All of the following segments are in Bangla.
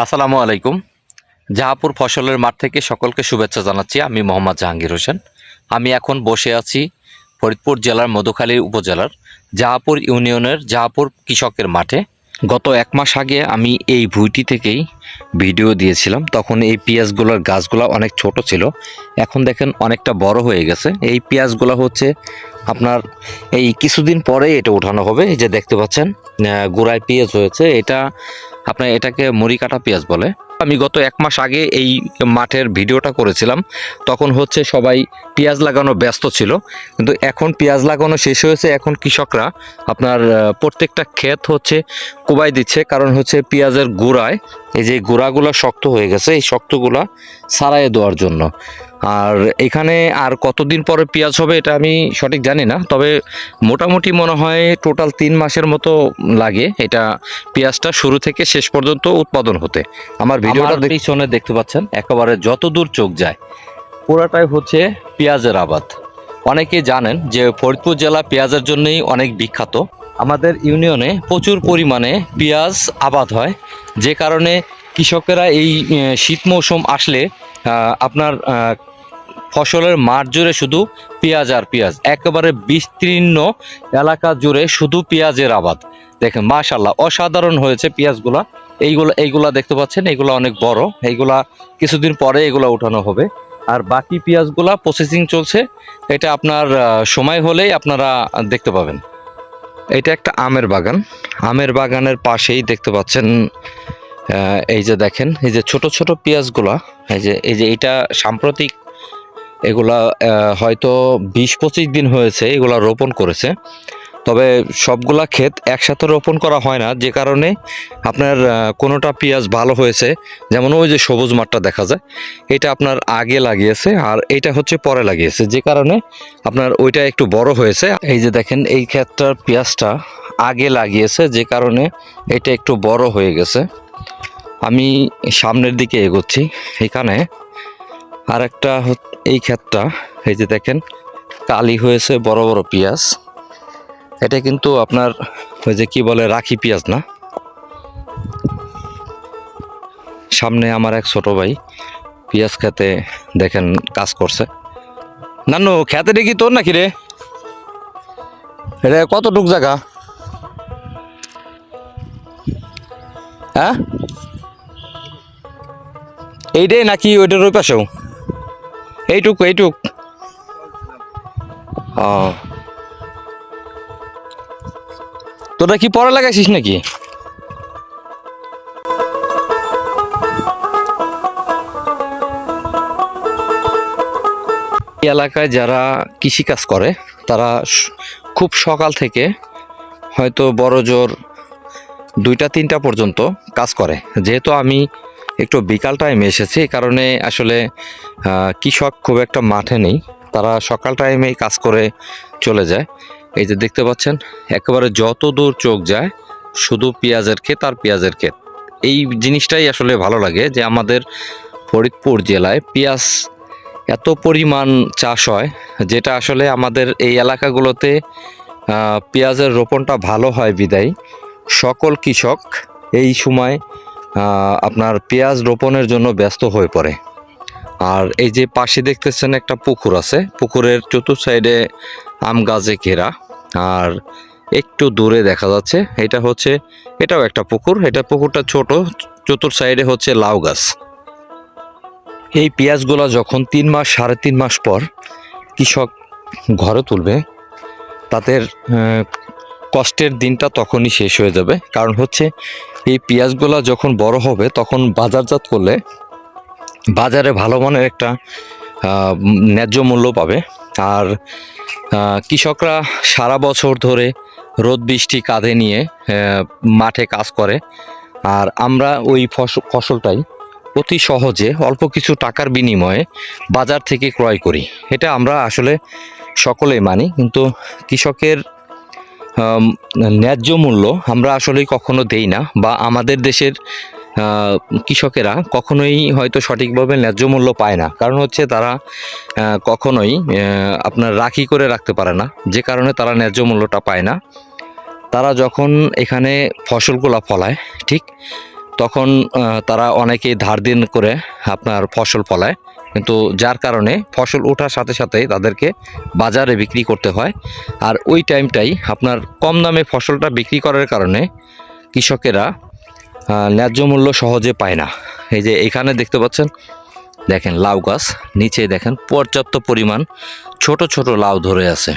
আসসালামু আলাইকুম। জাহাপুর ফসলের মাঠ থেকে সকলকে শুভেচ্ছা জানাচ্ছি। আমি মোহাম্মদ জাহাঙ্গীর হোসেন। আমি এখন বসে আছি ফরিদপুর জেলার মধুখালী উপজেলার জাহাপুর ইউনিয়নের জাহাপুর কৃষকের মাঠে। গত এক মাস আগে আমি এই ভুঁইটি থেকেই ভিডিও দিয়েছিলাম। তখন এই পেঁয়াজগুলোর গাছগুলো অনেক ছোট ছিল, এখন দেখেন অনেকটা বড় হয়ে গেছে। এই পেঁয়াজগুলো হচ্ছে আপনার এই কিছুদিন পরে এটা উঠানো হবে। এই যে দেখতে পাচ্ছেন গোড়ায় পেঁয়াজ হয়েছে, এটা আপনার এটাকে মুড়ি কাটা পেঁয়াজ বলে। আমি গত এক মাস আগে এই মাঠের ভিডিওটা করেছিলাম, তখন হচ্ছে সবাই পেঁয়াজ লাগানো ব্যস্ত ছিল, কিন্তু এখন পেঁয়াজ লাগানো শেষ হয়েছে। এখন কৃষকরা আপনার প্রত্যেকটা ক্ষেত হচ্ছে কোবাই দিচ্ছে, কারণ হচ্ছে পেঁয়াজের গোড়ায় এই যে গোড়াগুলো শক্ত হয়ে গেছে, এই শক্তগুলা সারাইয়ে দেওয়ার জন্য। আর এখানে আর কতদিন পরে পেঁয়াজ হবে এটা আমি সঠিক জানি না, তবে মোটামুটি মনে হয় টোটাল 3 মাসের মতো লাগে এটা পেঁয়াজটা শুরু থেকে শেষ পর্যন্ত উৎপাদন হতে। আমার ভিডিওটা পিছনে দেখতে পাচ্ছেন একেবারে যত দূর চোখ যায় পুরাটাই হচ্ছে পেঁয়াজের আবাদ। অনেকেই জানেন যে ফরিদপুর জেলা পেঁয়াজের জন্যই অনেক বিখ্যাত। আমাদের ইউনিয়নে প্রচুর পরিমাণে পেঁয়াজ আবাদ হয়, যে কারণে কৃষকেরা এই শীত মৌসুম আসলে আপনার ফসলের মাঠ জুড়ে শুধু পেঁয়াজ আর পেঁয়াজ, একেবারে বিস্তীর্ণ এলাকা জুড়ে শুধু পেঁয়াজের আবাদ। দেখেন মাশাআল্লাহ অসাধারণ হয়েছে পেঁয়াজগুলা। এইগুলা দেখতে পাচ্ছেন, এইগুলা অনেক বড়, এইগুলা কিছুদিন পরে এগুলা উঠানো হবে। আর বাকি পেঁয়াজগুলা প্রসেসিং চলছে, এটা আপনার সময় হলেই আপনারা দেখতে পাবেন। এটা একটা আমের বাগান, আমের বাগানের পাশেই দেখতে পাচ্ছেন এই যে দেখেন এই যে ছোট ছোট পেঁয়াজগুলা, এই যে এটা সাম্প্রতিক এগুলা হয়তো 20-25 দিন হয়েছে এগুলা রোপণ করেছে। তবে সবগুলা ক্ষেত একসাথে রোপণ করা হয় না, যে কারণে আপনার কোনোটা পেঁয়াজ ভালো হয়েছে, যেমন ওই যে সবুজ মাঠটা দেখা যায়, এটা আপনার আগে লাগিয়েছে আর এটা হচ্ছে পরে লাগিয়েছে, যে কারণে আপনার ওইটা একটু বড় হয়েছে। এই যে দেখেন এই ক্ষেতটার পেঁয়াজটা আগে লাগিয়েছে, যে কারণে এটা একটু বড় হয়ে গেছে। আমি সামনের দিকে এগোচ্ছি, এখানে আর একটা এই ক্ষেতটা এই যে দেখেন কালি হয়েছে, বড় বড় পেঁয়াজ। এটা কিন্তু আপনার ওই যে কি বলে রাখি পেঁয়াজ না। সামনে আমার এক ছোট ভাই পেঁয়াজ খেতে দেখেন কাজ করছে। নানু খেতে দেখি তোর নাকি রে? এটা কতটুক জায়গা? হ্যাঁ এইটাই নাকি ওইটার ওই পাশেও? এইটুক এইটুক ও, তোরা কি পড়া লাগাইছিস নাকি? এই এলাকায় যারা কৃষিকাজ করে তারা খুব সকাল থেকে হয়তো বড় জোর 2টা-3টা পর্যন্ত কাজ করে। যেহেতু আমি একটু বিকাল টাইমে এসেছি, এই কারণে আসলে কৃষক খুব একটা মাঠে নেই, তারা সকাল টাইমেই কাজ করে চলে যায়। এই যে দেখতে পাচ্ছেন একেবারে যত দূর চোখ যায় শুধু পেঁয়াজের ক্ষেত আর পেঁয়াজের ক্ষেত। এই জিনিসটাই আসলে ভালো লাগে যে আমাদের ফরিদপুর জেলায় পেঁয়াজ এত পরিমাণ চাষ হয়, যেটা আসলে আমাদের এই এলাকাগুলোতে পেঁয়াজের রোপণটা ভালো হয় বিদায় সকল কৃষক এই সময় আপনার পেঁয়াজ রোপণের জন্য ব্যস্ত হয়ে পড়ে। আর এই যে পাশে দেখতেছেন একটা পুকুর আছে, পুকুরের চতুর্থ সাইডে আম গাছে ঘেরা, আর একটু দূরে দেখা যাচ্ছে এটাও একটা পুকুর। এটা পুকুরটা ছোট, চতুর্থ সাইডে হচ্ছে লাউ গাছ। এই পেঁয়াজগুলা যখন 3 মাস 3.5 মাস পর কৃষক ঘরে তুলবে, তাদের কষ্টের দিনটা তখনই শেষ হয়ে যাবে। কারণ হচ্ছে এই পেঁয়াজগুলা যখন বড় হবে তখন বাজারজাত করলে বাজারে ভালো মানের একটা ন্যায্য মূল্য পাবে। আর কৃষকরা সারা বছর ধরে রোদ বৃষ্টি কাঁধে নিয়ে মাঠে কাজ করে, আর আমরা ওই ফসলটাই অতি সহজে অল্প কিছু টাকার বিনিময়ে বাজার থেকে ক্রয় করি। এটা আমরা আসলে সকলেই মানি, কিন্তু কৃষকের ন্যায্য মূল্য আমরা আসলেই কখনো দেই না, বা আমাদের দেশের কৃষকেরা কখনোই হয়তো সঠিকভাবে ন্যায্য মূল্য পায় না। কারণ হচ্ছে তারা কখনোই আপনার রাখি করে রাখতে পারে না, যে কারণে তারা ন্যায্য মূল্যটা পায় না। তারা যখন এখানে ফসলগুলো ফলায় ঠিক তখন তারা অনেকেই ধার দিন করে আপনার ফসল ফলায়, কিন্তু যার কারণে ফসল ওঠার সাথে সাথেই তাদেরকে বাজারে বিক্রি করতে হয়। আর ওই টাইমটাই আপনার কম দামে ফসলটা বিক্রি করার কারণে কৃষকেরা ন্যায্য মূল্য সহজে পায় না। এই যে এখানে দেখতে পাচ্ছেন, দেখেন লাউ গাছ, নিচে দেখেন পর্যাপ্ত পরিমাণ ছোট ছোট লাউ ধরে আছে।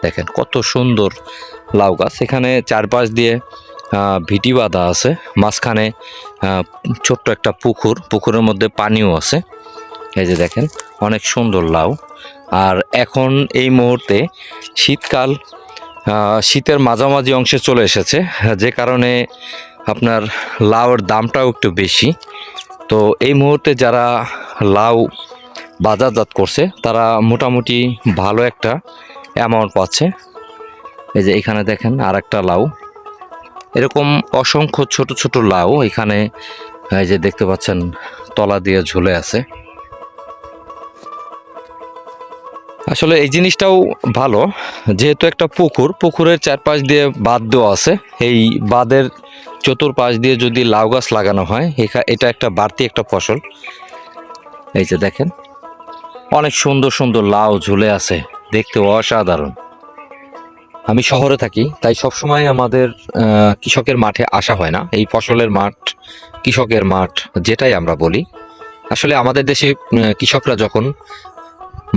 দেখেন কত সুন্দর লাউ গাছ। এখানে চারপাশ দিয়ে ভিটি বাঁধা আছে, মাঝখানে ছোট্ট একটা পুকুর, পুকুরের মধ্যে পানিও আছে। এই যে দেখেন অনেক সুন্দর লাউ। আর এখন এই মুহূর্তে শীতকাল, শীতের মাঝামাঝি অংশে চলে এসেছে, যে কারণে আপনার লাউয়ের দামটাও একটু বেশি। তো এই মুহূর্তে যারা লাউ বাজারজাত করছে তারা মোটামুটি ভালো একটা অ্যামাউন্ট পাচ্ছে। এই যে এখানে দেখেন আর একটা লাউ, এরকম অসংখ্য ছোট ছোট লাউ এখানে এই যে দেখতে পাচ্ছেন তলা দিয়ে ঝুলে আছে। আসলে এই জিনিসটাও ভালো, যেহেতু একটা পুকুর, পুকুরের চারপাশ দিয়ে বাঁধ দেওয়া আছে, এই বাঁধের চতুর্পাশ দিয়ে যদি লাউ গাছ লাগানো হয় এটা একটা বাড়তি একটা ফসল। এই যে দেখেন অনেক সুন্দর সুন্দর লাউ ঝুলে আছে, দেখতে অসাধারণ। আমি শহরে থাকি, তাই সবসময় আমাদের কৃষকের মাঠে আসা হয় না। এই ফসলের মাঠ, কৃষকের মাঠ যেটাই আমরা বলি, আসলে আমাদের দেশে কৃষকরা যখন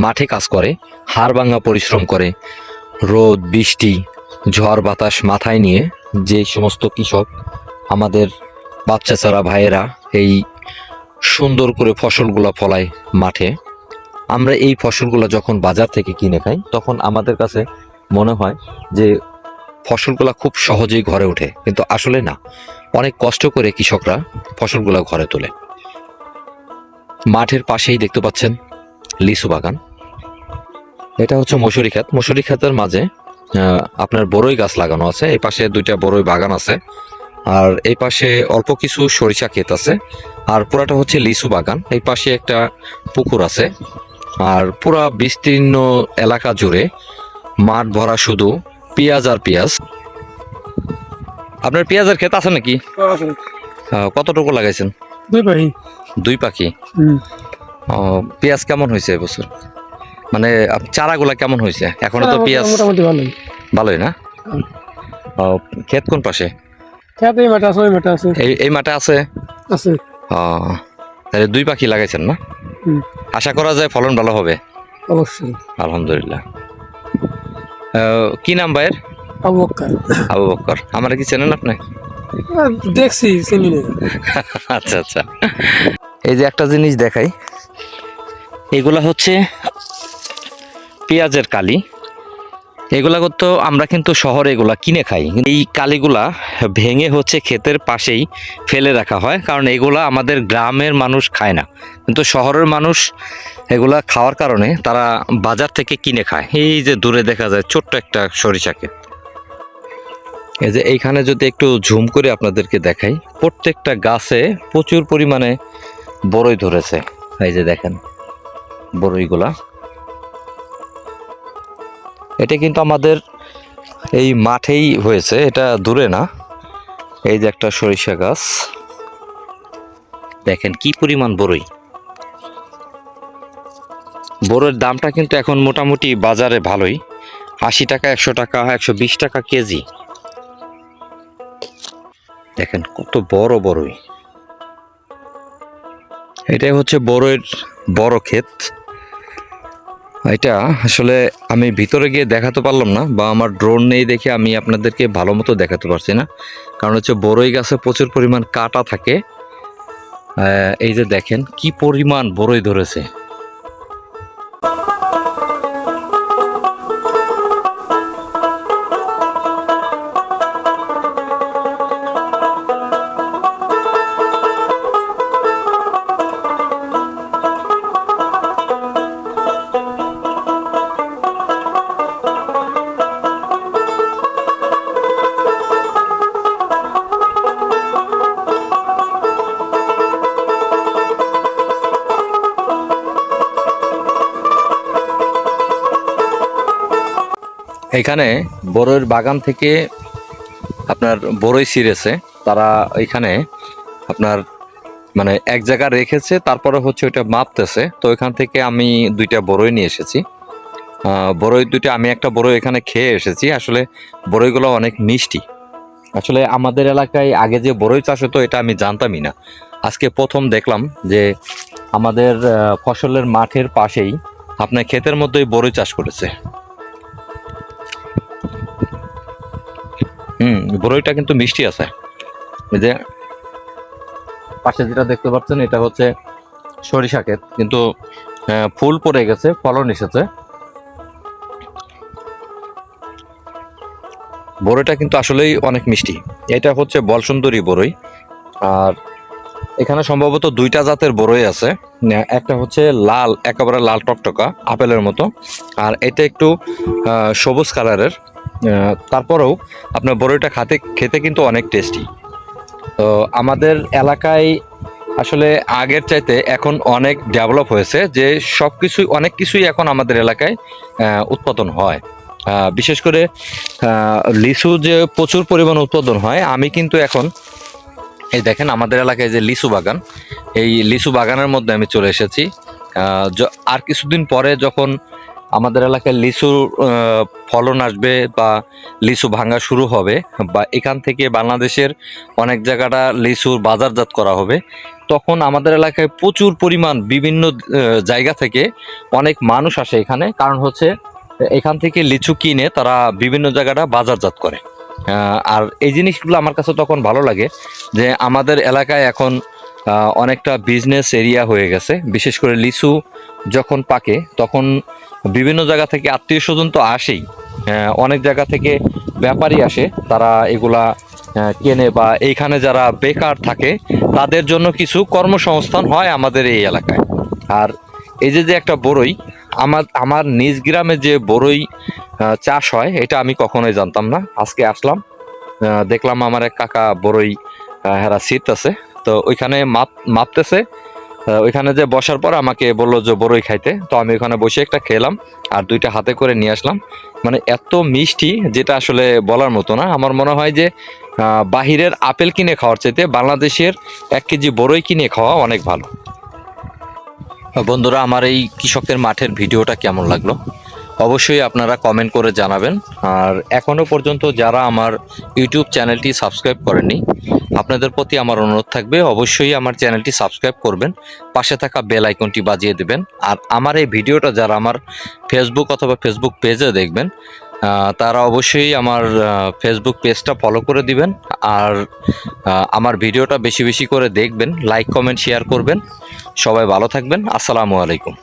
মাঠে কাজ করে, হাড়ভাঙা পরিশ্রম করে, রোদ বৃষ্টি ঝড় বাতাস মাথায় নিয়ে যে সমস্ত কৃষক, আমাদের বাচ্চা চারা ভাইয়েরা এই সুন্দর করে ফসলগুলো ফলায় মাঠে, আমরা এই ফসলগুলো যখন বাজার থেকে কিনে খাই তখন আমাদের কাছে মনে হয় যে ফসলগুলো খুব সহজেই ঘরে ওঠে, কিন্তু আসলে না, অনেক কষ্ট করে কৃষকরা ফসলগুলো ঘরে তোলে। মাঠের পাশেই দেখতে পাচ্ছেন লিচু বাগান, এটা হচ্ছে মসুরি ক্ষেত। মসুরি ক্ষেতের মাঝে আপনার বড়ই গাছ লাগানো আছে, এই পাশে দুইটা বড়ই বাগান আছে, আর এই পাশে অল্প কিছু সরিষা ক্ষেত আছে, আর পুরাটা হচ্ছে লিচু বাগান। এই পাশে একটা পুকুর আছে, আর পুরা বিস্তীর্ণ এলাকা জুড়ে মাঠ ভরা শুধু পেঁয়াজ আর পেঁয়াজ। আপনার পেঁয়াজের ক্ষেত আছে নাকি? কতটুকু লাগাইছেন? দুই পাখি। পেঁয়াজ কেমন হয়েছে এবছর? মানে চারাগুলা কেমন হয়েছে? এখনো তো পেঁয়াজ মোটামুটি ভালোই। ভালোই না? ক্ষেত কোন পাশে? ক্ষেত এই মাঠে আছে, ওই মাঠে আছে। এই মাঠে আছে। আছে। তাহলে দুই পাখি লাগাইছেন না? আশা করা যায় ফলন ভালো হবে। অবশ্যই। আলহামদুলিল্লাহ। কি নাম ভাইয়ের? আবু বক্কর। আবু বক্কর। আমার কি চেনেন আপনি? দেখছি, চিনি না। আচ্ছা আচ্ছা। এই যে একটা জিনিস দেখাই, এগুলা হচ্ছে পেঁয়াজের কালি। এগুলা তো আমরা কিন্তু শহরে এগুলা কিনে খাই, এই কালিগুলা ভেঙে হচ্ছে ক্ষেতের পাশেই ফেলে রাখা হয়, কারণ এগুলা আমাদের গ্রামের মানুষ খায় না, কিন্তু শহরের মানুষ এগুলা খাওয়ার কারণে তারা বাজার থেকে কিনে খায়। এই যে দূরে দেখা যায় ছোট্ট একটা সরিষা ক্ষেত। এই যে এইখানে যদি একটু ঝুম করে আপনাদেরকে দেখাই, প্রত্যেকটা গাছে প্রচুর পরিমাণে বড়ই ধরেছে। এই যে দেখেন বড়ইগুলা, এটা কিন্তু আমাদের এই মাঠেই হয়েছে, এটা দূরে না। এই যে একটা সরিষা গাছ, দেখেন কি পরিমাণ বড়ই। বড়ইয়ের দামটা কিন্তু এখন মোটামুটি বাজারে ভালোই, 80 টাকা, 100 টাকা, 120 টাকা কেজি। দেখেন কত বড় বড়ই। এটাই হচ্ছে বড়ইয়ের বড় ক্ষেত। এটা আসলে আমি ভিতরে গিয়ে দেখাতে পারলাম না, বা আমার ড্রোন নেই দেখে আমি আপনাদেরকে ভালো মতো দেখাতে পারছি না, কারণ হচ্ছে বড়ই গাছে প্রচুর পরিমাণ কাটা থাকে। এই যে দেখেন কি পরিমাণ বড়ই ধরেছে। এখানে বড়ইয়ের বাগান থেকে আপনার বড়ই ছিঁড়েছে, তারা এখানে আপনার মানে এক জায়গায় রেখেছে, তারপরে হচ্ছে ওইটা মাপতেছে। তো এখান থেকে আমি 2টা বড়ই নিয়ে এসেছি। বড়ই 2টা, আমি একটা বড়ই এখানে খেয়ে এসেছি। আসলে বড়ইগুলো অনেক মিষ্টি। আসলে আমাদের এলাকায় আগে যে বড়ই চাষ হতো এটা আমি জানতামই না। আজকে প্রথম দেখলাম যে আমাদের ফসলের মাঠের পাশেই আপনার ক্ষেতের মধ্যেই বড়ই চাষ করেছে। বড়ইটা কিন্তু মিষ্টি আছে। এই যে পাশে যেটা দেখতে পাচ্ছেন এটা হচ্ছে সরিষা ক্ষেত, কিন্তু ফুল পড়ে গেছে, ফলন এসেছে। বড়ইটা কিন্তু আসলেই অনেক মিষ্টি। এটা হচ্ছে বলসুন্দরী বড়ই। আর এখানে সম্ভবত 2টা জাতের বড়ই আছে। একটা হচ্ছে লাল, একেবারে লাল টকটকা আপেলের মতো, আর এটা একটু সবুজ কালারের। তারপরেও আপনার বড়ইটা খেতে কিন্তু অনেক টেস্টি। তো আমাদের এলাকায় আসলে আগের চাইতে এখন অনেক ডেভেলপ হয়েছে, যে অনেক কিছুই এখন আমাদের এলাকায় উৎপাদন হয়। বিশেষ করে লিচু যে প্রচুর পরিমাণ উৎপাদন হয়। আমি কিন্তু এখন এই দেখেন আমাদের এলাকায় যে লিচু বাগান, এই লিচু বাগানের মধ্যে আমি চলে এসেছি। আর কিছুদিন পরে যখন আমাদের এলাকায় লিচুর ফলন আসবে বা লিচু ভাঙা শুরু হবে, বা এখান থেকে বাংলাদেশের অনেক জায়গাটা লিচুর বাজারজাত করা হবে, তখন আমাদের এলাকায় প্রচুর পরিমাণ বিভিন্ন জায়গা থেকে অনেক মানুষ আসে এখানে। কারণ হচ্ছে এখান থেকে লিচু কিনে তারা বিভিন্ন জায়গাটা বাজারজাত করে। আর এই জিনিসগুলো আমার কাছে তখন ভালো লাগে যে আমাদের এলাকায় এখন অনেকটা বিজনেস এরিয়া হয়ে গেছে। বিশেষ করে লিচু যখন পাকে তখন বিভিন্ন জায়গা থেকে আত্মীয় স্বজন তো আসেই, অনেক জায়গা থেকে ব্যাপারী আসে, তারা এগুলা কেনে, বা এইখানে যারা বেকার থাকে তাদের জন্য কিছু কর্মসংস্থান হয় আমাদের এই এলাকায়। আর এই যে একটা বড়ই, আমার নিজ গ্রামে যে বড়ই চাষ হয় এটা আমি কখনোই জানতাম না। আজকে আসলাম, দেখলাম আমার এক কাকা বড়ই হেরা সিট আছে, তো ওইখানে মাপতেছে। ওইখানে যে বসার পর আমাকে বললো যে বড়ই খাইতে, তো আমি ওখানে বসে একটা খেলাম আর 2টা হাতে করে নিয়ে আসলাম। মানে এত মিষ্টি যেটা আসলে বলার মতো না। আমার মনে হয় যে বাহিরের আপেল কিনে খাওয়ার চাইতে বাংলাদেশের 1 কেজি বড়ই কিনে খাওয়া অনেক ভালো। বন্ধুরা, আমার এই কৃষকের মাঠের ভিডিওটা কেমন লাগলো অবশ্যই আপনারা কমেন্ট করে জানাবেন। আর এখনও পর্যন্ত যারা আমার ইউটিউব চ্যানেলটি সাবস্ক্রাইব করেননি, আপনাদের প্রতি আমার অনুরোধ থাকবে অবশ্যই আমার চ্যানেলটি সাবস্ক্রাইব করবেন, পাশে থাকা বেল আইকনটি বাজিয়ে দেবেন। আর আমার এই ভিডিওটা যারা আমার ফেসবুক অথবা ফেসবুক পেজে দেখবেন, তারা অবশ্যই আমার ফেসবুক পেজটা ফলো করে দিবেন। আর আমার ভিডিওটা বেশি বেশি করে দেখবেন, লাইক কমেন্ট শেয়ার করবেন। সবাই ভালো থাকবেন। আসসালামু আলাইকুম।